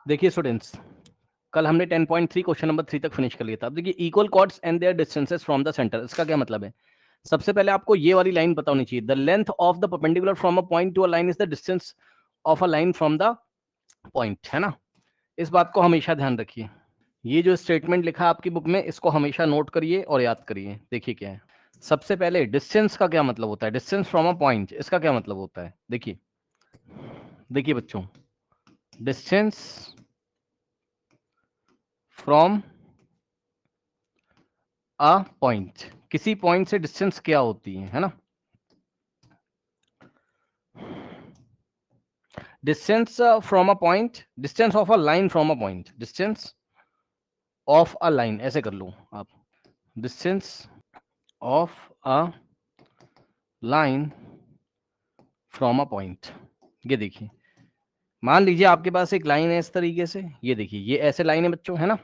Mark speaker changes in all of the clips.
Speaker 1: देखिए स्टूडेंट्स, कल हमने 10.3 क्वेश्चन नंबर 3 तक फिनिश कर लिया था। अब देखिए equal chords and their distances from the centre, इसका क्या मतलब है? सबसे पहले आपको ये वाली लाइन पता होनी चाहिए। The length of the perpendicular from a point to a line is the distance of a line from the point, है ना? इस बात को हमेशा ध्यान रखिए। ये जो स्टेटमेंट लिखा है आपकी बुक में, इसको हमेशा नोट करिए और याद करिए। देखिए क्या है। सबसे पहले डिस्टेंस का क्या मतलब होता है? डिस्टेंस फ्रॉम अ पॉइंट, इसका क्या मतलब होता है? देखिए देखिए बच्चों, डिस्टेंस फ्रॉम अ पॉइंट, किसी पॉइंट से डिस्टेंस क्या होती है ना? Distance from a point, distance of a line from a point, distance of a line, ऐसे कर लो आप। Distance of a line from a point. ये देखिए, मान लीजिए आपके पास एक लाइन है इस तरीके से, ये देखिए ये ऐसे लाइन है बच्चों, है ना?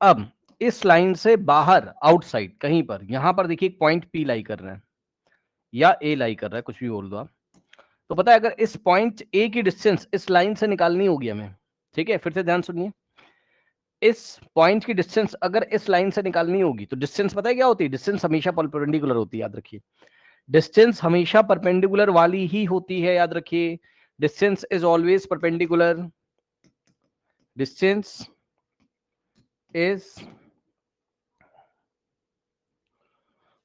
Speaker 1: अब इस लाइन से बाहर आउटसाइड कहीं पर, यहां पर देखिए एक पॉइंट पी लाई कर रहा है या ए लाई कर रहा है, कुछ भी बोल दो आप। तो पता है, अगर इस पॉइंट ए की डिस्टेंस इस लाइन से निकालनी होगी हमें, ठीक है, फिर से ध्यान सुनिए। इस पॉइंट की डिस्टेंस अगर इस लाइन से निकालनी होगी तो डिस्टेंस पता है क्या होती है? डिस्टेंस हमेशा परपेंडिकुलर होती है, याद रखिए। डिस्टेंस हमेशा परपेंडिकुलर वाली ही होती है, याद रखिए। Distance is always perpendicular. Distance is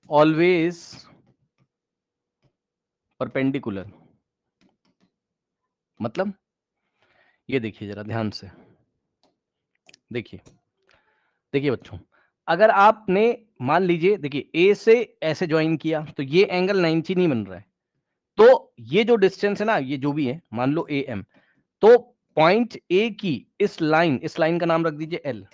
Speaker 1: always perpendicular. मतलब ये देखिए जरा ध्यान से, देखिए देखिए बच्चों, अगर आपने मान लीजिए, देखिए ए से ऐसे ज्वाइन किया तो ये एंगल 90 नहीं बन रहा है। तो ये जो डिस्टेंस है ना, ये जो भी है, मान लो ए एम, तो पॉइंट ए की इस लाइन का नाम रख दीजिए एल।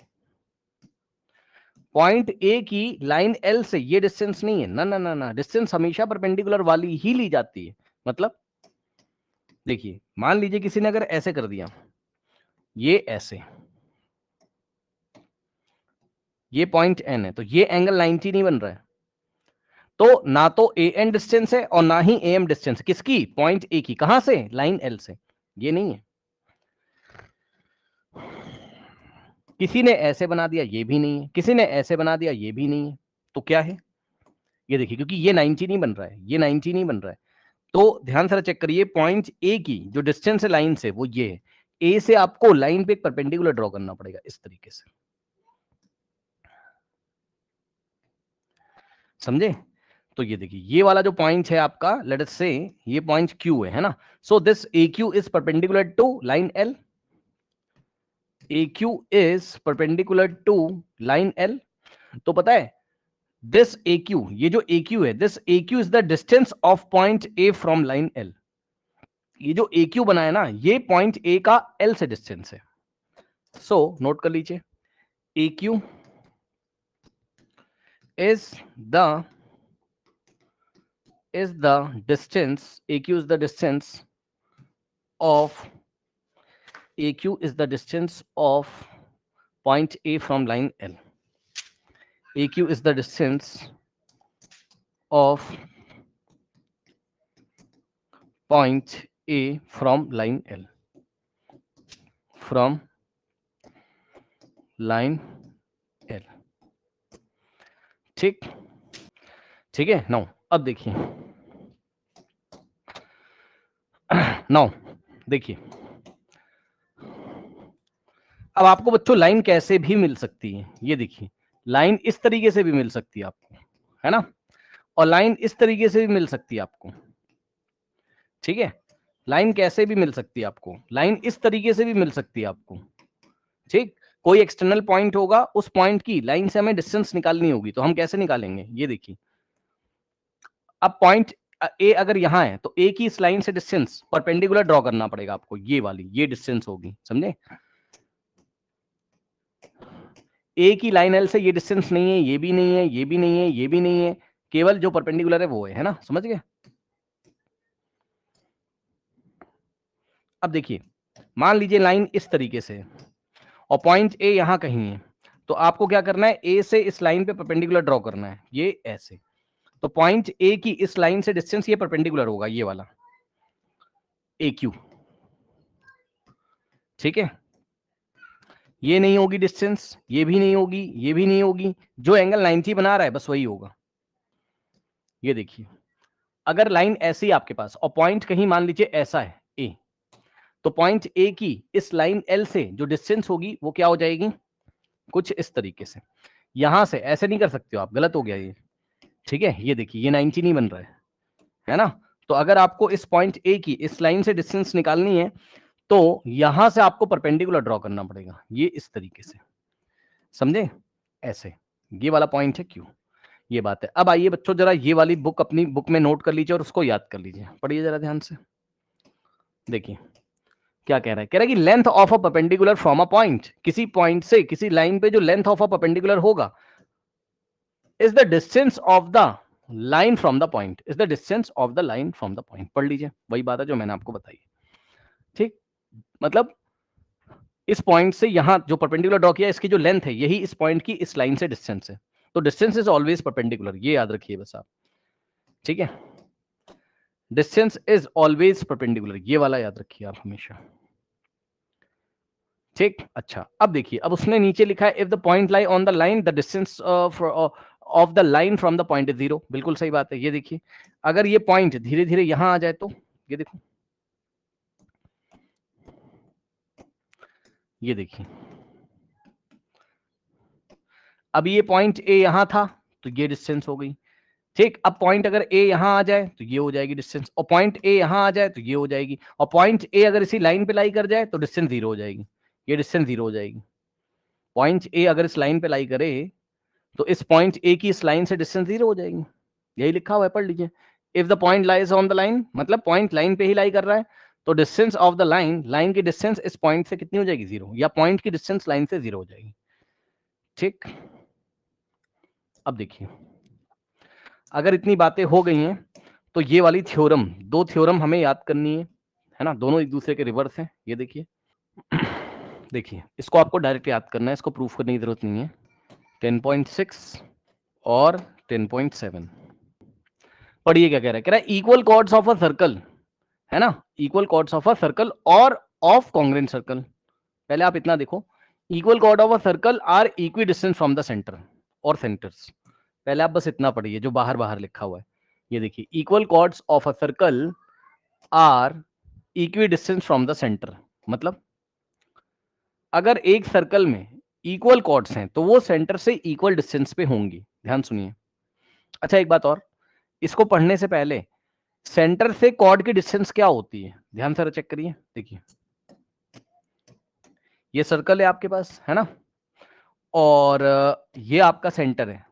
Speaker 1: पॉइंट ए की लाइन एल से ये डिस्टेंस नहीं है, ना ना ना ना, डिस्टेंस हमेशा परपेंडिकुलर वाली ही ली जाती है। मतलब देखिए, मान लीजिए किसी ने अगर ऐसे कर दिया, ये ऐसे, ये पॉइंट एन है, तो ये एंगल 90 नहीं बन रहा है। तो ना तो ए एन डिस्टेंस है और ना ही ए एम डिस्टेंस। किसकी? पॉइंट ए की। कहां से? लाइन एल से। ये नहीं है। किसी ने ऐसे बना दिया, ये भी नहीं है। किसी ने ऐसे बना दिया, ये भी नहीं है। तो क्या है? ये देखिए, क्योंकि ये 90 नहीं बन रहा है, ये 90 नहीं बन रहा है। तो ध्यान से चेक करिए, पॉइंट ए की जो डिस्टेंस है लाइन से, वो ये है। ए से आपको लाइन पे एक परपेंडिकुलर ड्रॉ करना पड़ेगा इस तरीके से, समझे? तो ये देखिए, ये वाला जो पॉइंट है आपका, लेट अस से ये पॉइंट क्यू है ना? So this A Q is perpendicular to line L. A Q is perpendicular to line L. तो पता है, दिस ए क्यू, ये जो ए क्यू है, this A Q is the distance of point A from line L. ये जो A Q बना है ना, ये पॉइंट ए का एल से डिस्टेंस है। सो नोट कर लीजिए, ए Q is the distance, AQ is the distance of, AQ is the distance of point A from line L. AQ is the distance of point A from line L, from line L. ठीक ठीक है। Now अब देखिए, now देखिए, अब आपको बच्चों line कैसे भी मिल सकती है। ये देखिए, लाइन इस तरीके से भी मिल सकती है आपको, है ना? और लाइन इस तरीके से भी मिल सकती है आपको, ठीक है? लाइन कैसे भी मिल सकती है आपको, लाइन इस तरीके से भी मिल सकती है आपको, ठीक? कोई एक्सटर्नल पॉइंट होगा, उस पॉइंट की लाइन से हमें डिस्टेंस निकालनी होगी, तो हम कैसे निकालेंगे? ये देखिए, अब पॉइंट ए अगर यहां है, तो ए की इस लाइन से डिस्टेंस परपेंडिकुलर ड्रॉ करना पड़ेगा आपको। ये वाली, ये डिस्टेंस होगी, समझे? ए की लाइन एल से ये डिस्टेंस नहीं है, ये भी नहीं है, ये भी नहीं है, ये भी नहीं है, केवल जो परपेंडिकुलर है वो है ना? समझ गए? अब देखिए, मान लीजिए लाइन इस तरीके से है और पॉइंट ए यहां कहीं है, तो आपको क्या करना है? ए से इस लाइन पे परपेंडिकुलर ड्रॉ करना है, ये ऐसे। तो पॉइंट ए की इस लाइन से डिस्टेंस ये परपेंडिकुलर होगा, ये वाला ए क्यू, ठीक है? ये नहीं होगी डिस्टेंस, ये भी नहीं होगी, ये भी नहीं होगी, जो एंगल 90 बना रहा है बस वही होगा। ये देखिए, अगर लाइन ऐसी आपके पास और पॉइंट कहीं मान लीजिए ऐसा है ए, तो पॉइंट ए की इस लाइन एल से जो डिस्टेंस होगी वो क्या हो जाएगी, कुछ इस तरीके से। यहां से ऐसे नहीं कर सकते हो आप, गलत हो गया ये, ठीक है। ये देखिए ये 90 नहीं बन रहा है ना। तो अगर आपको इस पॉइंट ए की इस लाइन से डिस्टेंस निकालनी है तो यहां से आपको परपेंडिकुलर ड्रॉ करना पड़ेगा, ये इस तरीके से, समझे, ऐसे। ये वाला पॉइंट है क्यू, ये बात है। अब आइए बच्चों जरा ये वाली बुक अपनी बुक में नोट कर लीजिए और उसको याद कर लीजिए, पढ़िए जरा ध्यान से। देखिए क्या कह रहा है, कह रहा है कि length of a perpendicular from a point, किसी पॉइंट से किसी लाइन पे जो लेंथ ऑफ अ परपेंडिकुलर होगा is the distance of the line from the point, is the distance of the line from the point. पढ़ लीजिए, वही बात है जो मैंने आपको बताई, ठीक। मतलब इस पॉइंट से यहां जो परपेंडिकुलर ड्रॉ किया इसकी जो लेंथ है यही इस पॉइंट की इस लाइन से डिस्टेंस है, तो डिस्टेंस इज ऑलवेज परपेंडिकुलर, ये याद रखिए बस आप, ठीक है। डिस्टेंस इज ऑलवेज परपेंडिकुलर, ये वाला याद रखिए आप हमेशा, ठीक। अच्छा अब देखिए, अब उसने नीचे लिखा है if the point lie on the line the distance of the line from the point is 0, बिल्कुल सही बात है। ये देखिए अगर ये पॉइंट धीरे धीरे यहां आ जाए तो ये देखो, ये देखिए अब ये पॉइंट ए यहां था तो ये डिस्टेंस हो गई, ठीक। अब पॉइंट अगर ए यहां आ जाए तो ये हो जाएगी डिस्टेंस, और पॉइंट ए यहां आ जाए तो ये हो जाएगी, और पॉइंट ए अगर इसी लाइन पे लाई कर जाए तो डिस्टेंस 0 हो जाएगी, ये डिस्टेंस 0 हो जाएगी। पॉइंट ए अगर इस लाइन पे लाई करे तो इस पॉइंट ए की इस लाइन से डिस्टेंस 0 हो जाएगी, यही लिखा हुआ है, पढ़ लीजिए। If the point lies on the line, मतलब पॉइंट लाइन पे ही लाई कर रहा है, तो distance of the line, line की डिस्टेंस इस पॉइंट से कितनी हो जाएगी, 0, या पॉइंट की डिस्टेंस लाइन से 0 हो जाएगी, ठीक। अब देखिए अगर इतनी बातें हो गई हैं तो ये वाली थ्योरम, दो थ्योरम हमें याद करनी है ना, दोनों एक दूसरे के रिवर्स हैं। ये देखिए देखिए इसको आपको डायरेक्ट याद करना है, इसको प्रूफ करने की जरूरत नहीं है। 10.6 और 10.7, पढ़िए क्या कह रहा है equal chords of a circle, है ना, equal chords of a circle और ऑफ कॉन्ग्रेंट सर्कल। पहले आप इतना देखो, equal chord of a circle are equidistance from the centre और सेंटर्स। पहले आप बस इतना पढ़िए जो बाहर बाहर लिखा हुआ है। ये देखिए equal chords of a circle are equidistance from the centre, मतलब अगर एक सर्कल में इक्वल कॉर्ड्स हैं तो वो सेंटर से इक्वल डिस्टेंस पे होंगी, ध्यान सुनिए। अच्छा एक बात और, इसको पढ़ने से पहले सेंटर से कॉर्ड की डिस्टेंस क्या होती है ध्यान से चेक करिए। देखिए ये सर्कल है आपके पास, है ना, और ये आपका सेंटर है,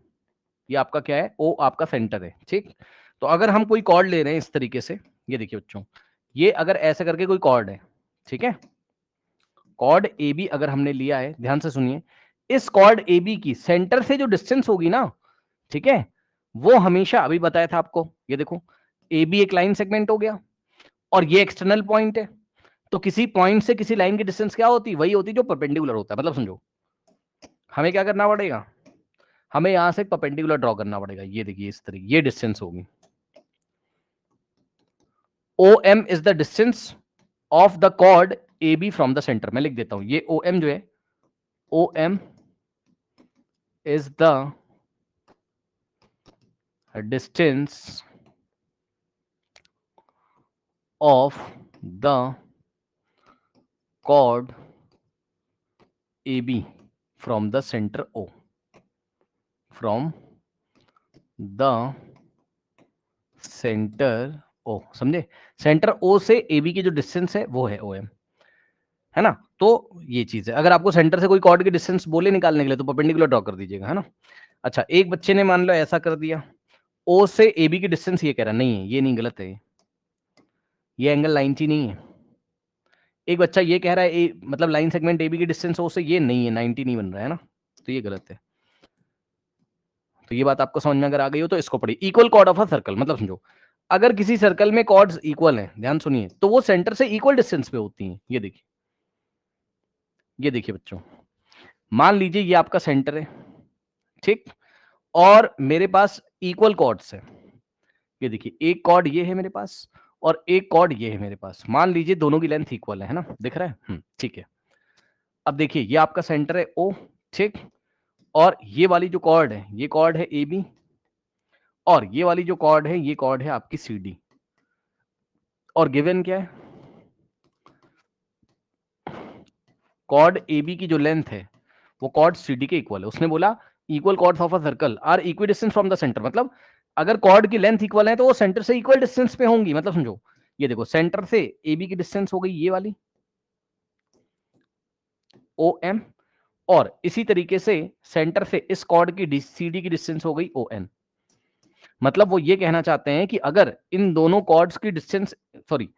Speaker 1: ये आपका क्या है, ओ आपका सेंटर है, ठीक। तो अगर हम कोई कॉर्ड ले रहे हैं इस तरीके से, ये देखिए बच्चों, ये अगर ऐसे करके कोई कॉर्ड है, ठीक है, कॉर्ड ए बी अगर हमने लिया है, ध्यान से सुनिए, इस कॉर्ड ए बी की सेंटर से जो डिस्टेंस होगी ना, ठीक है, वो हमेशा, अभी बताया था आपको, ये देखो ए बी एक लाइन सेगमेंट हो गया और ये एक्सटर्नल पॉइंट है, तो किसी पॉइंट से किसी लाइन की डिस्टेंस क्या होती, वही होती जो परपेंडिकुलर होता है। मतलब समझो हमें क्या करना पड़ेगा, हमें यहां से परपेंडिकुलर ड्रॉ करना पड़ेगा, ये देखिए इस तरीके, ये डिस्टेंस होगी। O M is the distance of the chord A B from the centre, मैं लिख देता हूं, ये ओ एम जो है, O M is the distance of the chord AB from the center O, from the center O, समझे, centre O से AB की जो डिस्टेंस है वो है OM, है ना। तो ये चीज है, अगर आपको सेंटर से कोई कॉर्ड की डिस्टेंस बोले निकालने के लिए तो परपेंडिकुलर ड्रॉ कर दीजिएगा, है ना। अच्छा एक बच्चे ने मान लो ऐसा कर दिया, O से AB की डिस्टेंस ये कह रहा नहीं है, ये नहीं, गलत है, ये एंगल 90 नहीं है। एक बच्चा ये कह रहा है मतलब लाइन सेगमेंट AB की डिस्टेंस O से ये नहीं है, 90 नहीं बन रहा है ना, तो ये गलत है। तो ये बात आपको समझ में अगर आ गई हो तो इसको पढ़िए, equal chord of a circle, मतलब समझो अगर किसी सर्कल में कॉर्ड्स इक्वल हैं, ध्यान सुनिए, तो वो सेंटर से इक्वल डिस्टेंस पे होती हैं। ये देखिए, ये देखिए बच्चों, मान लीजिए ये आपका सेंटर है, ठीक, और मेरे पास इक्वल कॉर्ड्स है। ये देखिए एक कॉर्ड ये है मेरे पास और एक कॉर्ड ये है मेरे पास, मान लीजिए दोनों की लेंथ इक्वल है ना, दिख रहा है, ठीक है। अब देखिए ये आपका सेंटर है ओ, ठीक, और ये वाली जो कॉर्ड है ये कॉर्ड है ए बी, और ये वाली जो कॉर्ड है ये कॉर्ड है आपकी सी डी, और गिवन क्या है, कॉर्ड ए बी की जो लेंथ है वो कॉर्ड सी डी के इक्वल है। उसने बोला equal chords of a circle are equidistance from the centre, मतलब अगर कॉर्ड की लेंथ इक्वल है तो वो सेंटर से इक्वल डिस्टेंस पे होंगी। मतलब समझो, ये देखो सेंटर से ए बी की डिस्टेंस हो गई ये वाली ओ एम, और इसी तरीके से सेंटर से इस कॉर्ड की सी डी की डिस्टेंस हो गई ओ एन। मतलब वो ये कहना चाहते हैं कि अगर इन दोनों कॉर्ड्स की डिस्टेंस, सॉरी,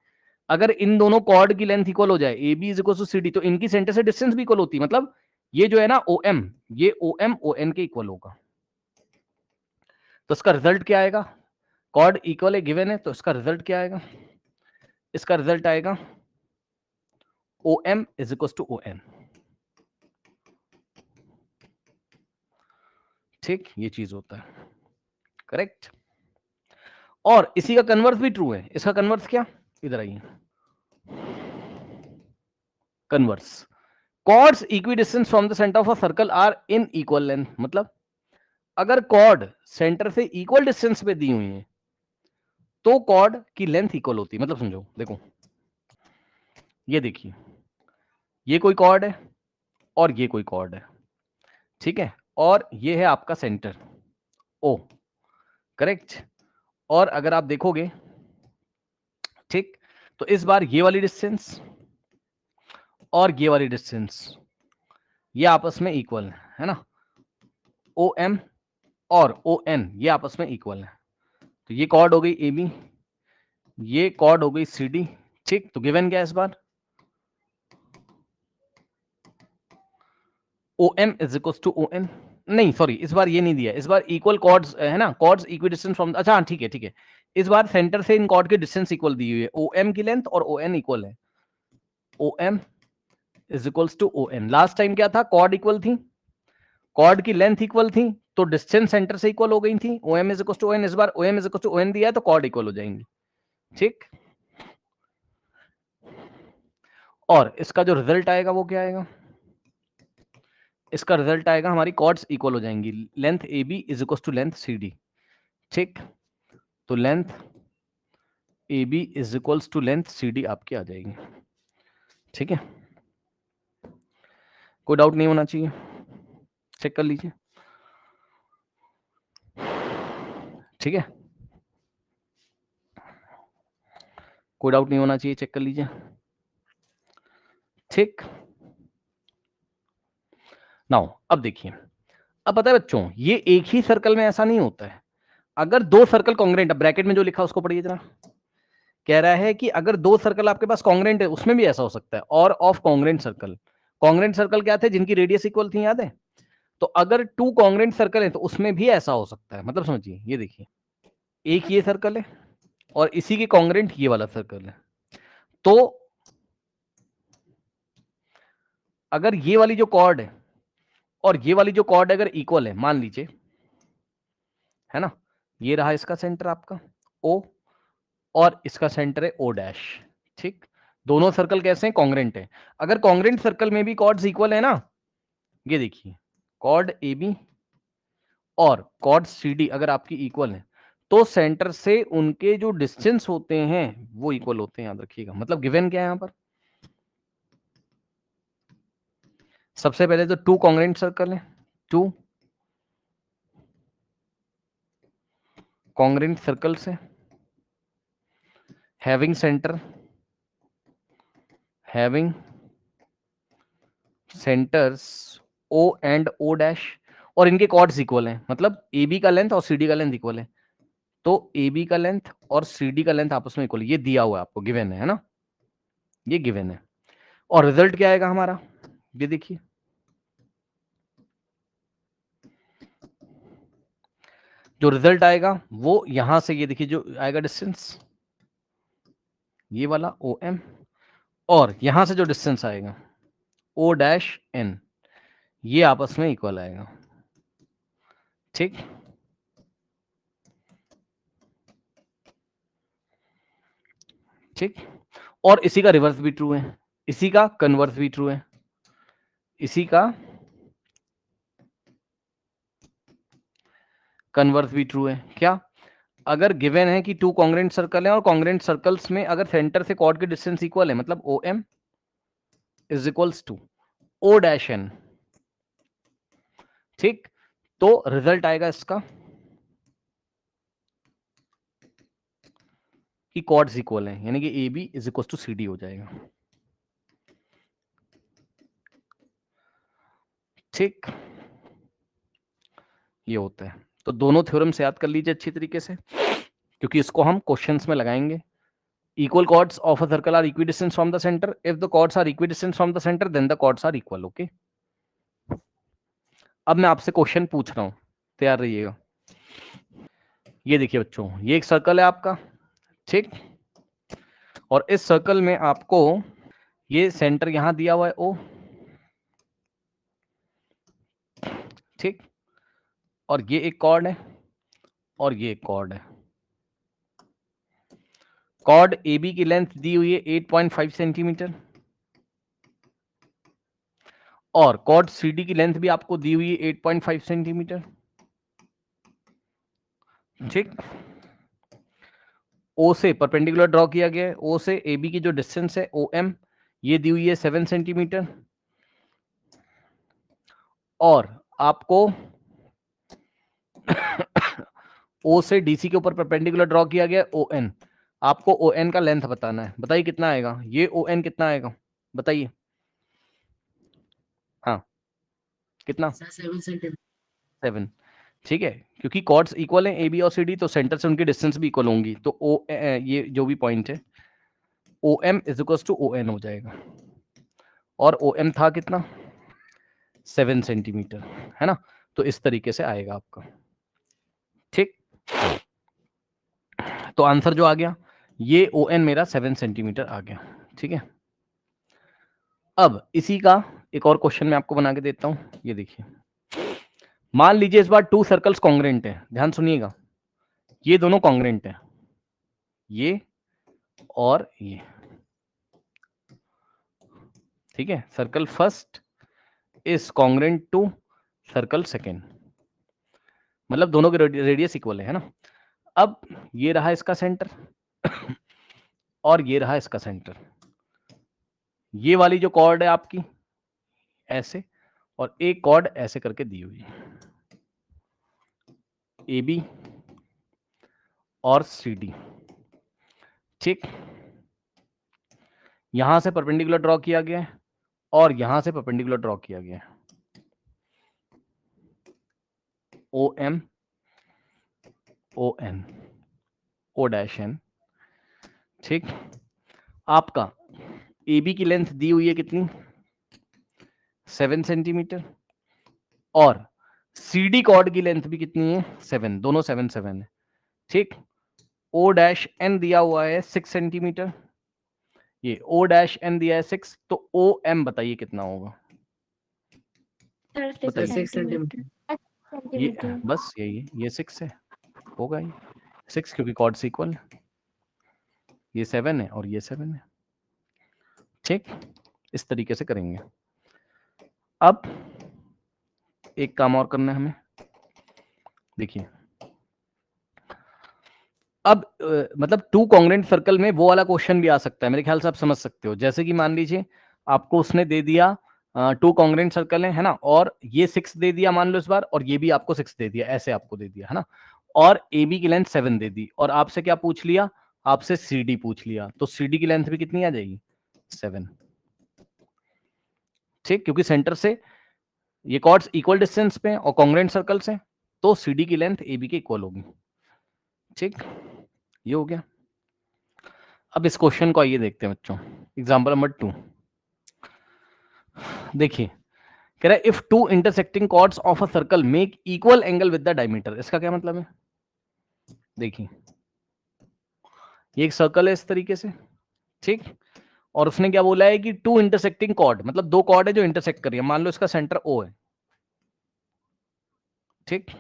Speaker 1: अगर इन दोनों कॉर्ड की लेंथ इक्वल हो जाए A B is equal to C D, तो इनकी सेंटर से डिस्टेंस भी इक्वल होती है। मतलब ये जो है ना ओ एम, ये ओ एम ओ एन के इक्वल होगा। तो इसका रिजल्ट क्या आएगा, कॉर्ड इक्वल है गिवन है, तो इसका रिजल्ट क्या आएगा, इसका रिजल्ट आएगा O M is equal to O N. ठीक, ये चीज होता है, करेक्ट। और इसी का कन्वर्स भी ट्रू है। इसका कन्वर्स क्या, इधर आइए, converse, chords equidistance from the centre of a circle are in equal length. मतलब अगर कॉर्ड सेंटर से इक्वल डिस्टेंस पे दी हुई है तो कॉर्ड की लेंथ इक्वल होती है। मतलब समझो, देखो ये देखिए, ये कोई कॉर्ड है और ये कोई कॉर्ड है, ठीक है, और ये है आपका सेंटर ओ, करेक्ट। और अगर आप देखोगे, ठीक, तो इस बार ये वाली डिस्टेंस और ये वाली डिस्टेंस ये आपस में इक्वल है ना, ओ एम और ओ एन ये आपस में इक्वल है। तो ये कॉर्ड हो गई ए बी, ये कॉर्ड हो गई सी डी, ठीक। तो गिवन क्या है इस बार, O M is equal to O N, नहीं सॉरी, इस बार ये नहीं दिया, इस बार इक्वल कॉर्ड्स है ना, कॉर्ड्स इक्वी डिस्टेंस फ्रॉम, अच्छा हाँ ठीक है ठीक है, इस बार सेंटर से इन कॉर्ड की डिस्टेंस इक्वल दी हुई है, ओ एम की लेंथ और ओ एन इक्वल है, O M is equals to O N. Last time क्या था, कॉर्ड इक्वल थी, कॉर्ड की लेंथ इक्वल थी, तो डिस्टेंस सेंटर से इक्वल हो गई थी, O M is equal to O N. इस बार O M is equal to O N दिया है तो कॉर्ड इक्वल हो जाएंगी, ठीक। और इसका जो रिजल्ट आएगा वो क्या आएगा, इसका रिजल्ट आएगा हमारी कॉर्ड्स इक्वल हो जाएंगी, length A B is equal to length C D, ठीक। तो length A B is equals to length C D आपकी आ जाएगी, ठीक है। कोई डाउट नहीं होना चाहिए, चेक कर लीजिए, ठीक है, कोई डाउट नहीं होना चाहिए, चेक कर लीजिए, ठीक। नाउ अब देखिए, अब पता है बच्चों, ये एक ही सर्कल में ऐसा नहीं होता है। अगर दो सर्कल कॉन्ग्रेंट, अब ब्रैकेट में जो लिखा उसको पढ़िए जरा, कह रहा है कि अगर दो सर्कल आपके पास कॉन्ग्रेंट है उसमें भी ऐसा हो सकता है, और of congruent circle, congruent circle क्या थे, जिनकी रेडियस इक्वल थी, याद है। तो अगर टू कॉन्ग्रेंट सर्कल है तो उसमें भी ऐसा हो सकता है। मतलब समझिए, ये देखिए, एक ये सर्कल है और इसी के कॉन्ग्रेंट ये वाला सर्कल है, तो अगर ये वाली जो कॉर्ड है और ये वाली जो कॉर्ड अगर इक्वल है, मान लीजिए, है ना, ये रहा इसका सेंटर आपका ओ, और इसका सेंटर है ओ डैश, ठीक। दोनों सर्कल कैसे हैं, कॉन्ग्रेंट है। अगर कॉन्ग्रेंट सर्कल में भी कॉर्ड्स इक्वल है ना, ये देखिए, कॉर्ड ए बी और कॉर्ड सी डी अगर आपकी इक्वल है तो सेंटर से उनके जो डिस्टेंस होते हैं वो इक्वल होते हैं, याद रखिएगा। मतलब गिवन क्या है यहां पर, सबसे पहले तो टू कॉन्ग्रेंट सर्कल है, टू कॉन्ग्रेंट सर्कल से having centre, having centres O and O dash, और इनके कॉर्ड्स इक्वल हैं, मतलब ए बी का लेंथ और सी डी का लेंथ इक्वल है। तो ए बी का लेंथ और सी डी का लेंथ आपस में इक्वल, ये दिया हुआ है आपको, गिवन है ना, ये गिवन है। और रिजल्ट क्या आएगा हमारा, ये देखिए, जो रिजल्ट आएगा वो यहां से, ये देखिए जो आएगा डिस्टेंस, ये वाला ओ एम, और यहां से जो डिस्टेंस आएगा ओ डैश एन, ये आपस में इक्वल आएगा, ठीक। ठीक, और इसी का रिवर्स भी ट्रू है, इसी का कन्वर्स भी ट्रू है। इसी का कन्वर्स भी ट्रू है। क्या? अगर गिवन है कि टू कॉन्ग्रेंट सर्कल है और कॉन्ग्रेंट सर्कल्स में अगर सेंटर से कॉर्ड की डिस्टेंस इक्वल है, मतलब O M is equals to O dash N, ठीक, तो रिजल्ट आएगा इसका कि कॉर्ड्स इक्वल है, यानी कि A B is equal to C D हो जाएगा। ठीक, ये होता है। तो दोनों थ्योरम से याद कर लीजिए अच्छी तरीके से, क्योंकि इसको हम क्वेश्चंस में लगाएंगे। Equal chords of a circle are equidistant from the center. If the chords are equidistant from the center, then the chords are equal. Okay. अब मैं आपसे क्वेश्चन पूछ रहा हूं, तैयार रहिएगा। ये देखिए बच्चों, ये एक सर्कल है आपका, ठीक, और इस सर्कल में आपको ये सेंटर यहां दिया हुआ है ओ, ठीक, और ये एक कॉर्ड है और ये एक कॉर्ड है। कॉर्ड ए बी की लेंथ दी हुई है 8.5 सेंटीमीटर और कॉर्ड सी डी की लेंथ भी आपको दी हुई है 8.5 सेंटीमीटर, ठीक। ओ से परपेंडिकुलर ड्रॉ किया गया है। ओ से ए बी की जो डिस्टेंस है ओ एम, ये दी हुई है 7 सेंटीमीटर और आपको ओ से डीसी के ऊपर परपेंडिकुलर ड्रॉ किया गया ओ एन। आपको ओ एन का लेंथ बताना है। बताइए कितना आएगा ये ओ एन, कितना आएगा बताइए। हाँ, कितना? 7। ठीक है, क्योंकि कॉर्ड्स इक्वल हैं ए बी और सी डी, तो सेंटर से उनकी डिस्टेंस भी इक्वल होंगी। तो ओ ये जो भी पॉइंट है O M is equal to O N हो जाएगा और ओ एम था कितना? 7 सेंटीमीटर, है ना। तो इस तरीके से आएगा आपका, ठीक। तो आंसर जो आ गया ये ओ एन मेरा 7 सेंटीमीटर आ गया, ठीक है। अब इसी का एक और क्वेश्चन मैं आपको बना के देता हूं। ये देखिए, मान लीजिए इस बार टू सर्कल्स कॉन्ग्रेंट है, ध्यान सुनिएगा, ये दोनों कॉन्ग्रेंट है, ये और ये, ठीक है। Circle first is congruent to circle second, मतलब दोनों के रेडियस इक्वल है ना। अब ये रहा इसका सेंटर और ये रहा इसका सेंटर। ये वाली जो कॉर्ड है आपकी ऐसे और एक कॉर्ड ऐसे करके दी हुई है, ए बी और सी डी, ठीक। यहां से परपेंडिकुलर ड्रॉ किया गया है और यहां से परपेंडिकुलर ड्रॉ किया गया है, O M O N O dash N, ठीक। आपका ए बी की लेंथ दी हुई है कितनी? 7 सेंटीमीटर और सी डी कॉर्ड की लेंथ भी कितनी है? 7, दोनों 7 7 है, ठीक। ओ डैश एन दिया हुआ है 6 सेंटीमीटर, ये ओ डैश एन दिया है 6, तो ओ एम बताइए कितना होगा? बताइए। ये बस यही है, ये 6 है, होगा ये 6 क्योंकि कॉर्ड्स इक्वल है, ये 7 है और ये 7 है, ठीक। इस तरीके से करेंगे। अब एक काम और करना है हमें, देखिए। अब मतलब टू कॉन्ग्रेंट सर्कल में वो वाला क्वेश्चन भी आ सकता है, मेरे ख्याल से आप समझ सकते हो। जैसे कि मान लीजिए आपको उसने दे दिया टू कॉन्ग्रेंट सर्कल है ना, और ये 6 दे दिया मान लो इस बार, और ये भी आपको 6 दे दिया, ऐसे आपको दे दिया है ना, और ए बी की लेंथ 7 दे दी, और आपसे क्या पूछ लिया? आपसे सी डी पूछ लिया, तो सी डी की लेंथ भी कितनी आ जाएगी? 7, ठीक। क्योंकि सेंटर से ये कॉर्ड्स इक्वल डिस्टेंस पे और कॉन्ग्रेंट सर्कल से, तो सी डी की लेंथ ए बी के इक्वल होगी, ठीक। ये हो गया। अब इस क्वेश्चन को आइए देखते हैं बच्चों, एग्जाम्पल नंबर 2। देखिए, कह रहा है if two intersecting chords of a circle make equal angle with the diameter. इसका क्या मतलब है? देखिए, ये एक सर्कल है इस तरीके से, ठीक, और उसने क्या बोला है कि टू इंटरसेक्टिंग कॉर्ड, मतलब दो कॉर्ड है जो इंटरसेक्ट कर रही है, मान लो इसका सेंटर ओ है, ठीक।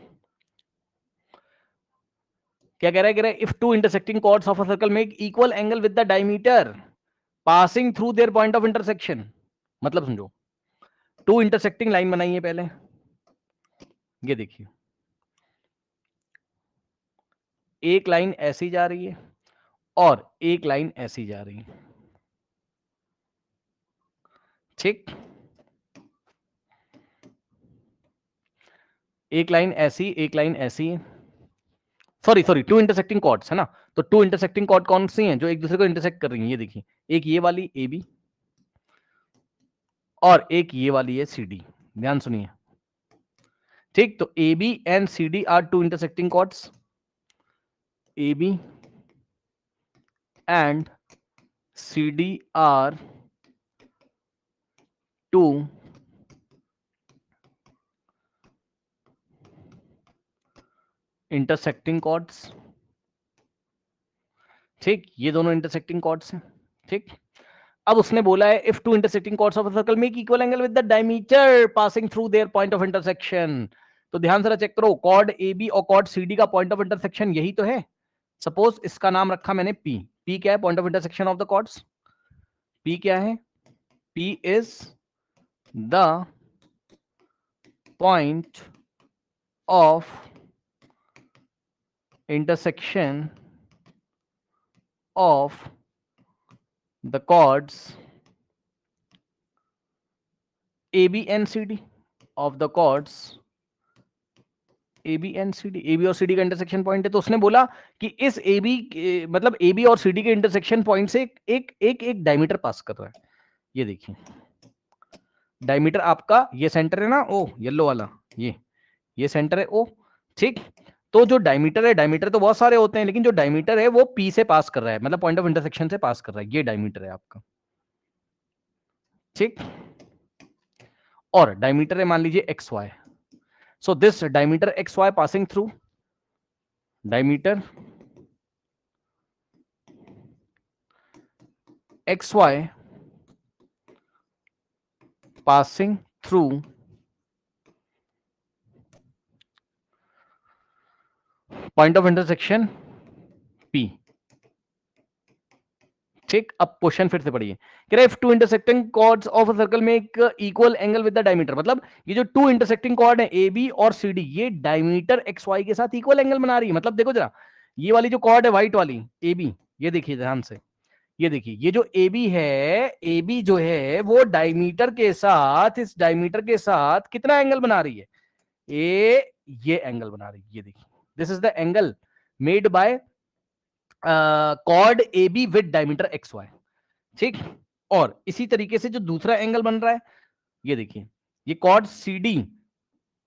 Speaker 1: क्या कह रहा है if two intersecting chords of a circle make equal angle with the diameter passing through their point of intersection. मतलब समझो, टू इंटरसेक्टिंग लाइन बनाइए पहले, ये देखिए एक लाइन ऐसी जा रही है और एक लाइन ऐसी जा रही है, ठीक, एक लाइन ऐसी एक लाइन ऐसी है, सॉरी टू इंटरसेक्टिंग कॉर्ड्स है ना, तो टू इंटरसेक्टिंग कॉर्ड कौन सी हैं जो एक दूसरे को इंटरसेक्ट कर रही हैं, ये देखिए एक ये वाली ए बी और एक ये वाली है सी डी, ध्यान सुनिए, ठीक, तो A B and C D are two intersecting chords, A B and C D are two intersecting chords, ठीक, ये दोनों इंटरसेक्टिंग कॉर्ड्स हैं, ठीक। अब उसने बोला है if two intersecting chords of a circle make equal angle with the diameter passing through their point of intersection, तो ध्यान से चेक करो, कॉर्ड ए बी और कॉर्ड सी डी का पॉइंट ऑफ इंटरसेक्शन यही तो है, सपोज इसका नाम रखा मैंने पी, पी क्या है, point of intersection of the chords, P क्या है, P is the point of intersection of the chords AB and CD of the chords AB and CD, AB और CD का इंटरसेक्शन पॉइंट है, तो उसने बोला कि इस AB मतलब AB और CD के इंटरसेक्शन पॉइंट से एक डायमीटर पास कर रहा है, ये देखिए डायमीटर आपका ये सेंटर है ना ओ येलो वाला, ये सेंटर है ओ, ठीक, तो जो डायमीटर है, डायमीटर तो बहुत सारे होते हैं लेकिन जो डायमीटर है वो पी से पास कर रहा है, मतलब पॉइंट ऑफ इंटरसेक्शन से पास कर रहा है, ये डायमीटर है आपका, ठीक, और डायमीटर है मान लीजिए X Y, so this diameter X Y passing through diameter X Y passing through point of intersection P, ठीक। अब क्वेश्चन फिर से पढ़िए, कह रहा है if two intersecting chords of a circle make equal angle with the diameter, मतलब ये जो टू इंटरसेक्टिंग कॉर्ड है ए बी और सी डी, ये डायमीटर एक्स वाई के साथ इक्वल एंगल बना रही है, मतलब देखो जरा ये वाली जो कॉर्ड है व्हाइट वाली ए बी, ये देखिए ध्यान से, ये देखिए ये जो ए बी है, ए बी जो है वो डायमीटर के साथ, इस डायमीटर के साथ कितना एंगल बना रही है, ये एंगल बना रही है, ये देखिए this is the angle made by chord A B with diameter X Y, ठीक। और इसी तरीके से जो दूसरा एंगल बन रहा है, ये देखिए ये कॉर्ड सी डी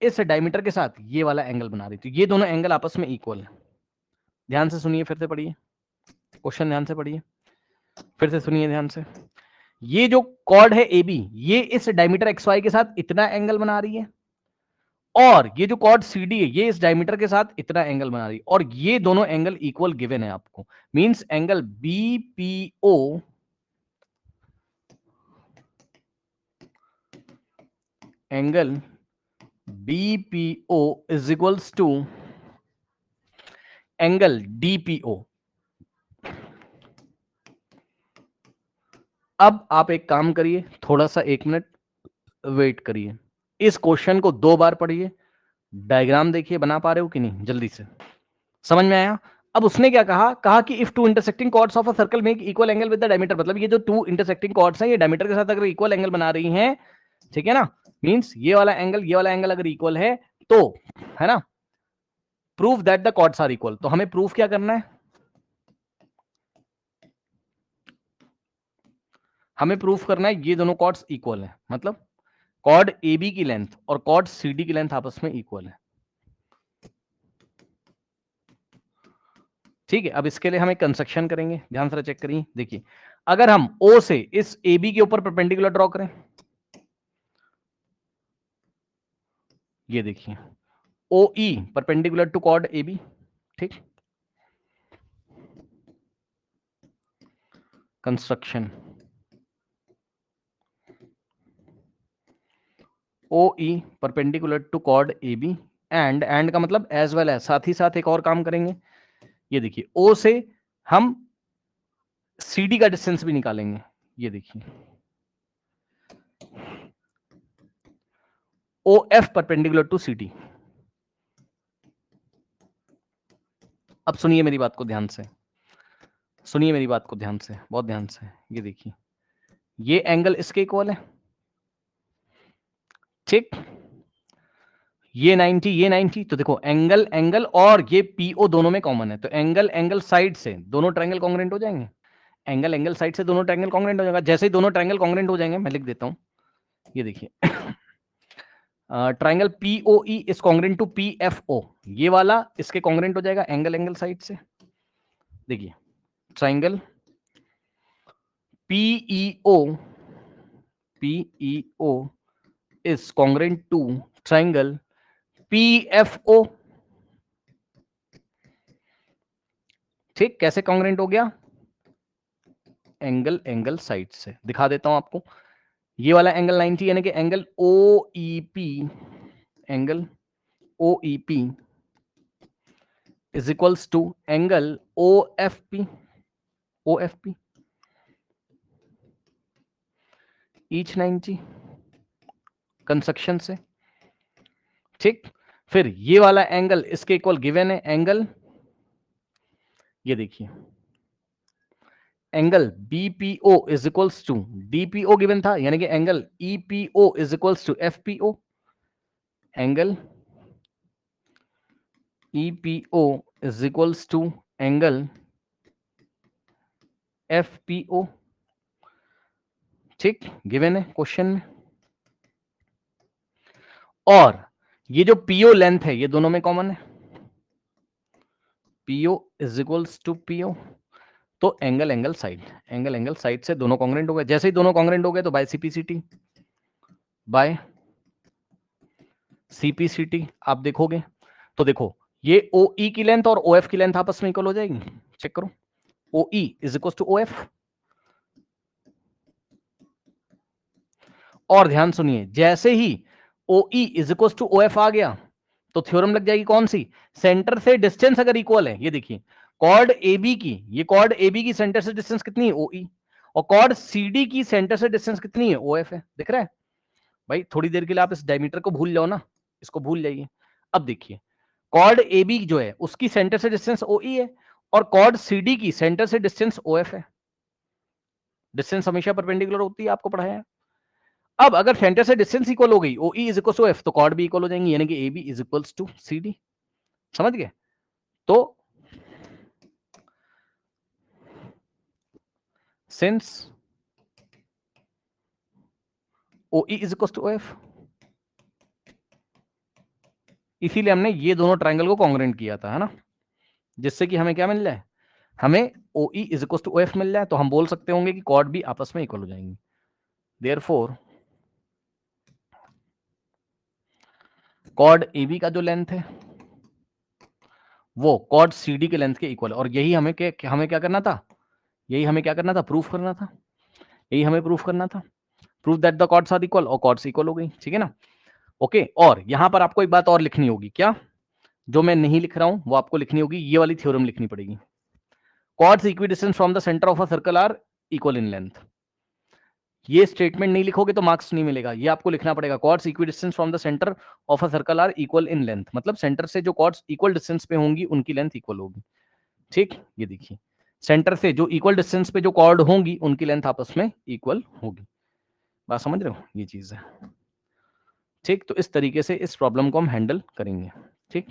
Speaker 1: इस डायमीटर के साथ ये वाला एंगल बना रही थी, ये दोनों एंगल आपस में इक्वल है, ध्यान से सुनिए, फिर से पढ़िए क्वेश्चन, ध्यान से पढ़िए, फिर से सुनिए ध्यान से, ये जो कॉर्ड है ए बी, ये इस डायमीटर एक्स वाई के साथ इतना एंगल बना रही है, और ये जो कॉर्ड सी डी है ये इस डायमीटर के साथ इतना एंगल बना रही है, और ये दोनों एंगल इक्वल गिवन है आपको, means angle BPO angle BPO is equals to angle DPO। अब आप एक काम करिए, थोड़ा सा 1 मिनट वेट करिए, इस क्वेश्चन को 2 बार पढ़िए, डायग्राम देखिए बना पा रहे हो कि नहीं, जल्दी से समझ में आया। अब उसने क्या कहा कि if two intersecting chords of a circle make equal angle with the diameter, मतलब ये जो टू इंटरसेक्टिंग कॉर्ड्स हैं ये डायमीटर के साथ अगर इक्वल एंगल बना रही हैं, ठीक है ना, मींस ये वाला एंगल अगर इक्वल है तो, है ना, prove that the chords are equal, तो हमें प्रूफ क्या करना है, हमें प्रूफ करना है ये दोनों कॉर्ड्स इक्वल हैं, मतलब कॉर्ड ए बी की लेंथ और कॉर्ड सी डी की लेंथ आपस में इक्वल है, ठीक है। अब इसके लिए हम एक कंस्ट्रक्शन करेंगे, ध्यान से चेक करिए, देखिए अगर हम ओ से इस ए बी के ऊपर परपेंडिकुलर ड्रॉ करें, ये देखिए O E perpendicular to chord A B, ठीक, construction O E perpendicular to chord A B and का मतलब एज वेल है, साथ ही साथ एक और काम करेंगे, ये देखिए ओ से हम सी डी का डिस्टेंस भी निकालेंगे, ये देखिए O F perpendicular to C D. अब सुनिए मेरी बात को ध्यान से, सुनिए मेरी बात को ध्यान से, बहुत ध्यान से। ये देखिए, ये एंगल इसके इक्वल है, ठीक, ये 90 ये 90, तो देखो एंगल एंगल और ये पीओ दोनों में कॉमन है, तो एंगल एंगल साइड से दोनों ट्रायंगल कॉन्ग्रुएंट हो जाएंगे। एंगल एंगल साइड से दोनों ट्रायंगल कॉन्ग्रुएंट हो जाएगा। जैसे ही दोनों ट्रायंगल कॉन्ग्रुएंट हो जाएंगे, मैं लिख देता हूं, ये देखिए triangle POE is congruent to PFO, ये वाला इसके कॉन्ग्रुएंट हो जाएगा एंगल एंगल साइड से। देखिए triangle PEO PEO is congruent to triangle PFO. ठीक, कैसे कॉन्ग्रुएंट हो गया? एंगल एंगल साइड से। दिखा देता हूं आपको, ये वाला एंगल 90 यानी कि angle OEP, angle OEP is equals to angle OFP, OFP each 90 construction से। ठीक, फिर ये वाला एंगल इसके इक्वल गिवन है, एंगल, ये देखिए angle BPO is equals to DPO given था, यानी कि angle EPO is equals to FPO, angle EPO is equals to angle FPO. ठीक, गिवन है क्वेश्चन में। और ये जो पीओ लेंथ है ये दोनों में कॉमन है, PO is equals to PO, तो angle angle side, angle angle side से दोनों कॉन्ग्रुएंट हो गए। जैसे ही दोनों कॉन्ग्रुएंट हो गए तो बाय सीपीसीटी, बाय सीपीसीटी आप देखोगे तो देखो ये ओ ई की लेंथ और ओ एफ की लेंथ आपस में इक्वल हो जाएगी। चेक करो, O E is equal to O F. और ध्यान सुनिए, जैसे ही O E is equal to O F आ गया तो थ्योरम लग जाएगी कौन सी? सेंटर से डिस्टेंस अगर इक्वल है, ये देखिए कॉर्ड ए बी की, ये कॉर्ड ए बी की सेंटर से डिस्टेंस कितनी है? O E. और कॉर्ड सी डी की सेंटर से डिस्टेंस कितनी है? ओ एफ है। दिख रहा है भाई? थोड़ी देर के लिए आप इस डायमीटर को भूल जाओ ना, इसको भूल जाइए। अब देखिए कॉर्ड ए बी जो है उसकी सेंटर से डिस्टेंस ओ ई है, और कॉर्ड सी डी की सेंटर से डिस्टेंस ओ एफ है। डिस्टेंस हमेशा परपेंडिकुलर होती है, आपको पढ़ाया है। अब अगर सेंटर से डिस्टेंस इक्वल हो गई, O E is equal to F, तो कॉर्ड भी इक्वल हो जाएंगी, यानी कि A B is equal to C D. समझ गए? तो since O E is equal to O F, इसीलिए हमने ये दोनों ट्रायंगल को कॉन्ग्रुएंट किया था, है ना, जिससे कि हमें क्या मिल जाए? हमें O E is equal to O F मिल जाए, तो हम बोल सकते होंगे कि कॉर्ड भी आपस में इक्वल हो जाएंगी। देयरफॉर कॉर्ड ए बी का जो लेंथ है वो कॉर्ड सी डी के लेंथ के इक्वल है। और यही हमें क्या करना था? यही हमें क्या करना था? प्रूफ करना था। यही हमें प्रूफ करना था, proof that the chords are equal, और कॉर्ड्स इक्वल हो गई। ठीक है ना? ओके, और यहां पर आपको एक बात और लिखनी होगी। क्या? जो मैं नहीं लिख रहा हूं वो आपको लिखनी होगी, ये वाली थ्योरम लिखनी पड़ेगी। Chords equidistance from the centre of a circle are equal in length. ये स्टेटमेंट नहीं लिखोगे तो मार्क्स नहीं मिलेगा, ये आपको लिखना पड़ेगा। Chords equidistance from the centre of a circle are equal in length, मतलब सेंटर से जो कॉर्ड्स इक्वल डिस्टेंस पे होंगी उनकी लेंथ इक्वल होगी। ठीक, ये देखिए सेंटर से जो इक्वल डिस्टेंस पे जो कॉर्ड होंगी उनकी लेंथ आपस में इक्वल होगी। बात समझ रहे हो? ये चीज है। ठीक, तो इस तरीके से इस प्रॉब्लम को हम हैंडल करेंगे। ठीक।